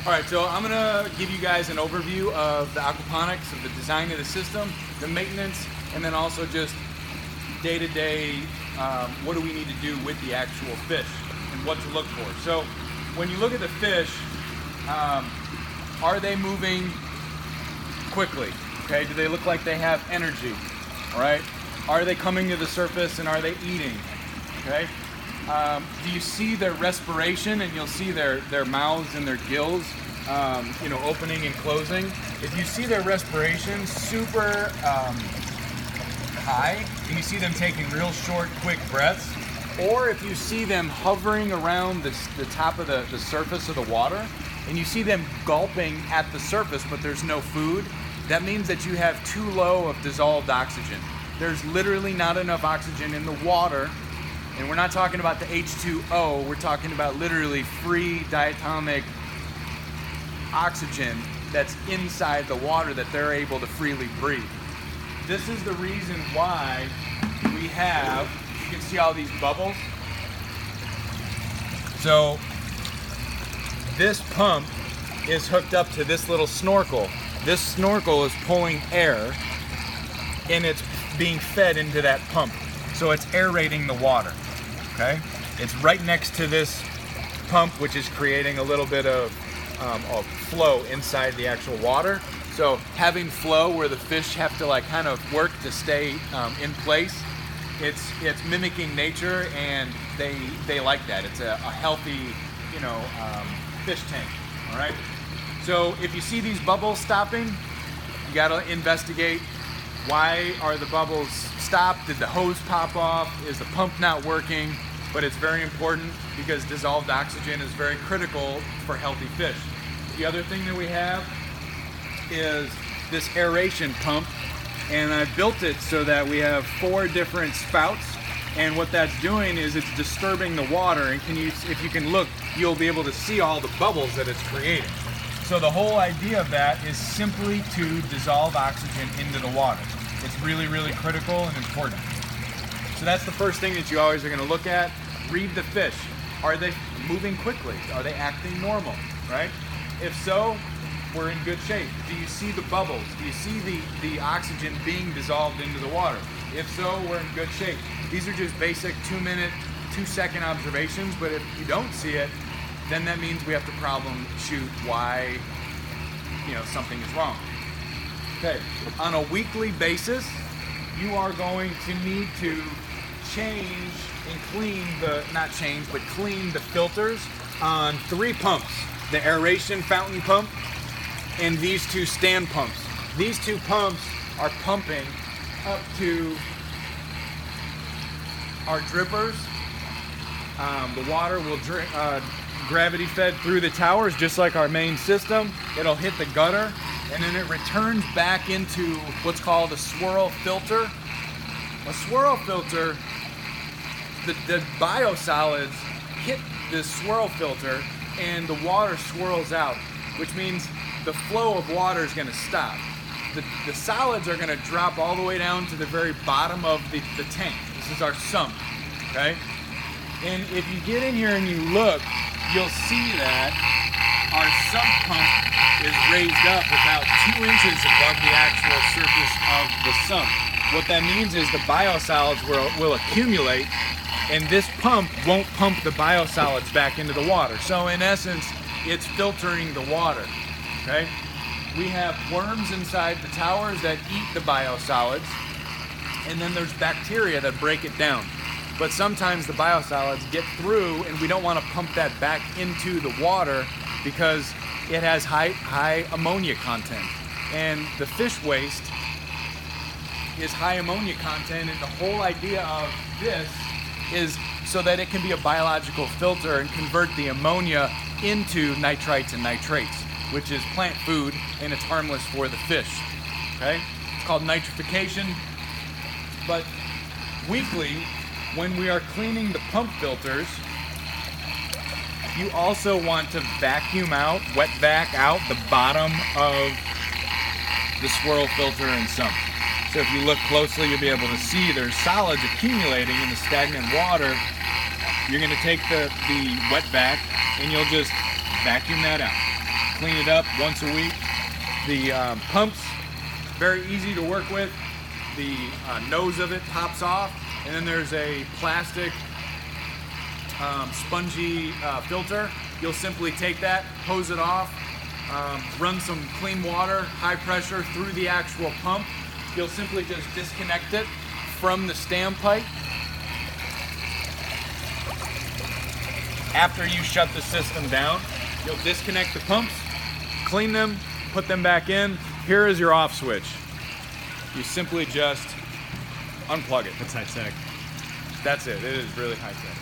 All right, so I'm gonna give you guys an overview of the aquaponics, of the design of the system, the maintenance, and then also just day-to-day, what do we need to do with the actual fish and what to look for. So when you look at the fish, are they moving quickly? Okay, do they look like they have energy? All right, are they coming to the surface and are they eating? Okay. Do you see their respiration? And you'll see their mouths and their gills, opening and closing. If you see their respiration super high, and you see them taking real short, quick breaths, or if you see them hovering around the top of the surface of the water, and you see them gulping at the surface, but there's no food, that means that you have too low of dissolved oxygen. There's literally not enough oxygen in the water. And we're not talking about the H2O, we're talking about literally free diatomic oxygen that's inside the water that they're able to freely breathe. This is the reason why we have, you can see all these bubbles. So this pump is hooked up to this little snorkel. This snorkel is pulling air and it's being fed into that pump. So it's aerating the water. Okay, it's right next to this pump, which is creating a little bit of flow inside the actual water. So having flow where the fish have to kind of work to stay in place, it's mimicking nature, and they like that. It's a healthy, fish tank. All right. So if you see these bubbles stopping, you got to investigate. Why are the bubbles stopped? Did the hose pop off? Is the pump not working? But it's very important because dissolved oxygen is very critical for healthy fish. The other thing that we have is this aeration pump, and I've built it so that we have 4 different spouts, and what that's doing is it's disturbing the water, and if you can look, you'll be able to see all the bubbles that it's creating. So the whole idea of that is simply to dissolve oxygen into the water. It's really, really critical and important. So that's the first thing that you always are going to look at. Read the fish. Are they moving quickly? Are they acting normal, right? If so, we're in good shape. Do you see the bubbles? Do you see the oxygen being dissolved into the water? If so, we're in good shape. These are just basic 2-minute, 2-second observations, but if you don't see it, then that means we have to problem shoot why something is wrong. Okay, on a weekly basis, you are going to need to change and clean clean the filters on 3 pumps: the aeration fountain pump and these 2 stand pumps. These 2 pumps are pumping up to our drippers. The water will gravity fed through the towers just like our main system. It'll hit the gutter and then it returns back into what's called a swirl filter. A swirl filter, the biosolids hit this swirl filter and the water swirls out, which means the flow of water is going to stop. The solids are going to drop all the way down to the very bottom of the tank. This is our sump, okay? And if you get in here and you look, you'll see that our sump pump is raised up about 2 inches above the actual surface of the sump. What that means is the biosolids will accumulate, and this pump won't pump the biosolids back into the water. So in essence, it's filtering the water, okay? We have worms inside the towers that eat the biosolids, and then there's bacteria that break it down. But sometimes the biosolids get through, and we don't want to pump that back into the water because it has high ammonia content. And the fish waste is high ammonia content, and the whole idea of this is so that it can be a biological filter and convert the ammonia into nitrites and nitrates, which is plant food, and it's harmless for the fish. Okay? It's called nitrification. But weekly, when we are cleaning the pump filters, you also want to vacuum out, wet vac out the bottom of the swirl filter and sump. So if you look closely, you'll be able to see there's solids accumulating in the stagnant water. You're going to take the wet vac and you'll just vacuum that out. clean it up once a week. The pumps, very easy to work with. The nose of it pops off, and then there's a plastic spongy filter. You'll simply take that, hose it off, run some clean water, high pressure through the actual pump. You'll simply just disconnect it from the standpipe. After you shut the system down, you'll disconnect the pumps, clean them, put them back in. Here is your off switch. You simply just unplug it. That's high tech. That's it. It is really high tech.